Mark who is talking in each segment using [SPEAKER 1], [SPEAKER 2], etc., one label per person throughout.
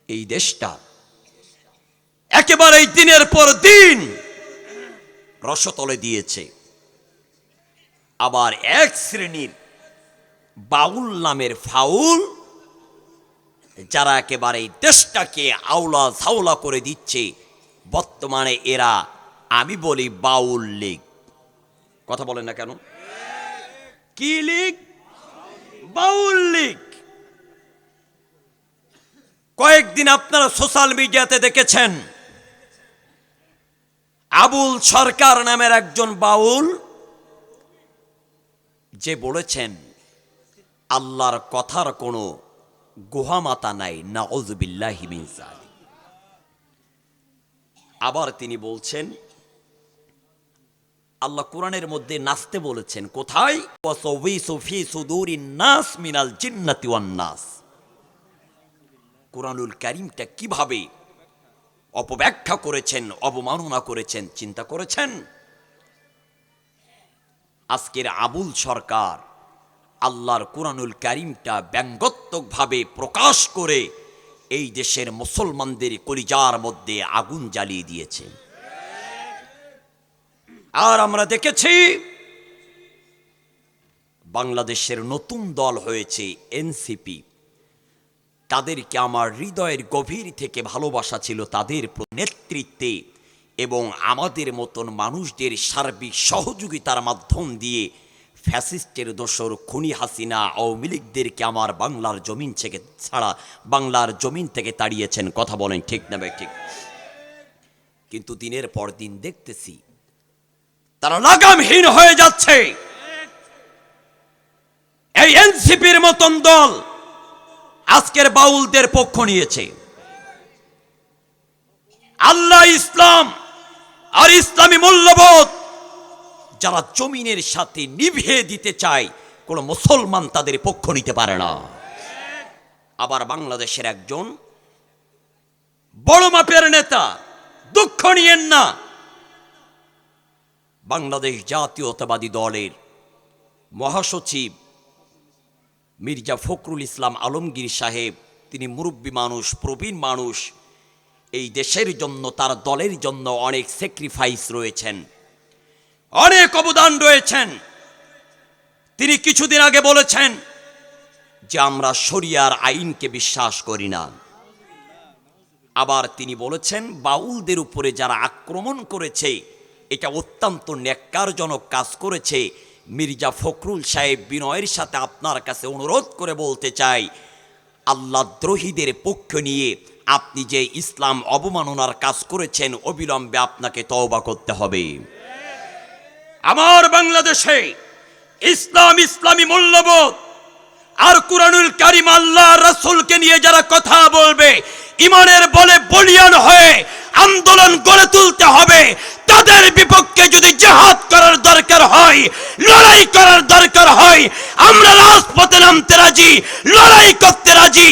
[SPEAKER 1] এই দেশটা একেবারে দিনের পর দিন রসতলে দিয়েছে। আবার এক শ্রেণীর বাউল নামের ফাউল যারা একেবারে দেশটাকে আউলা ঝাউলা করে দিচ্ছে, বর্তমানে এরা আমি বলি বাউল লীগ। কথা বলেন না কেন? কি লীগ? বাউল লীগ। কয়েকদিন আপনারা সোশ্যাল মিডিয়াতে দেখেছেন আবুল সরকার নামের একজন বাউল যে বলেছেন আল্লাহর কথার কোনো গুহামাতা নাই, নাউযুবিল্লাহি মিন যালিক। আবার তিনি বলছেন আল্লাহ কোরআনের মধ্যে নাচতে বলেছেন, কোথায়? ওয়াসাউযু ফি সুদুরিন নাস মিনাল জিন্নাতি ওয়ান নাস। কোরআনুল কারীমটা কিভাবে অপব্যাখ্যা করেছেন, অবমাননা করেছেন, চিন্তা করেছেন? আজকের আবুল সরকার আল্লাহর কোরআনুল কারীমটা ব্যঙ্গাত্মকভাবে প্রকাশ করে এই দেশের মুসলমানদের কলিজার মধ্যে আগুন জ্বালিয়ে দিয়েছে। আর আমরা দেখেছি বাংলাদেশের নতুন দল হয়েছে এনসিপি। তাদেরকে আমার হৃদয়ের গভীর থেকে ভালোবাসা ছিল তাদের নেতৃত্বে, এবং আমাদের মতন মানুষদের সার্বিক সহযোগিতার মাধ্যম দিয়ে ফ্যাসিস্টের দোসর খুনি হাসিনা আওয়ামী লীগদেরকে আমার বাংলার জমিন থেকে তাড়িয়েছেন। কথা বলেন ঠিক না ভাই? ঠিক। কিন্তু দিনের পর দিন দেখতেছি তারা লাগামহীন হয়ে যাচ্ছে। এই এনসিপির মতন দল আজকের বাউলদের পক্ষ নিয়েছে। আল্লাহ, ইসলাম আর ইসলামী মূল্যবোধ যারা জমিনের সাথে নিভিয়ে দিতে চায়, কোন মুসলমান তাদের পক্ষ নিতে পারে না। আবার বাংলাদেশের একজন বড় মাপের নেতা, দুঃখ নিয়েন না, বাংলাদেশ জাতীয়তাবাদী দলের মহাসচিব মির্জা ফখরুল ইসলাম আলমগীর সাহেব, তিনি মুরব্বী মানুষ, প্রবীণ মানুষ। এই দেশের জন্য, তার দলের জন্য অনেক স্যাক্রিফাইস রয়েছেন, অনেক অবদান রয়েছেন। তিনি কিছুদিন আগে বলেছেন যে আমরা শরিয়ার আইনকে বিশ্বাস করি না। আবার তিনি বলেছেন বাউলদের উপরে যারা আক্রমণ করেছে এটা অত্যন্ত ন্যাক্কারজনক কাজ করেছে। মির্জা ফখরুল সাহেব, বিনয়ের সাথে আপনার কাছে অনুরোধ করে বলতে চাই, আল্লাহদ্রোহীদের পক্ষ নিয়ে আপনি যে ইসলাম অবমাননার কাজ করেছেন, অবিলম্বে আপনাকে তওবা করতে হবে। আমার বাংলাদেশে ইসলাম, ইসলামী মূল্যবোধ আর কুরআনুল কারীম, আল্লাহ রাসূলকে নিয়ে যারা কথা বলবে, ইমানের বলে বলিয়ান হয়ে আন্দোলন গড়ে তুলতে হবে। তাদের বিপক্ষে যদি জিহাদ করার দরকার হয়, লড়াই করার দরকার হয়, আমরা রাজপথে নামতে রাজি, লড়াই করতে রাজি।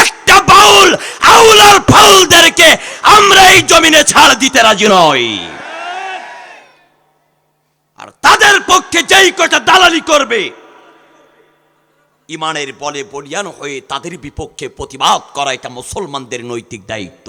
[SPEAKER 1] একটা বাউল আউলার ফাউলদেরকে আমরা এই জমিনে ছাড় দিতে রাজি নই। আর তাদের পক্ষে যেই কটা দালালি করবে, ইমানের বলে বলিয়ান হয়ে তাদের বিপক্ষে প্রতিবাদ করা, এটা মুসলমানদের নৈতিক দায়িত্ব।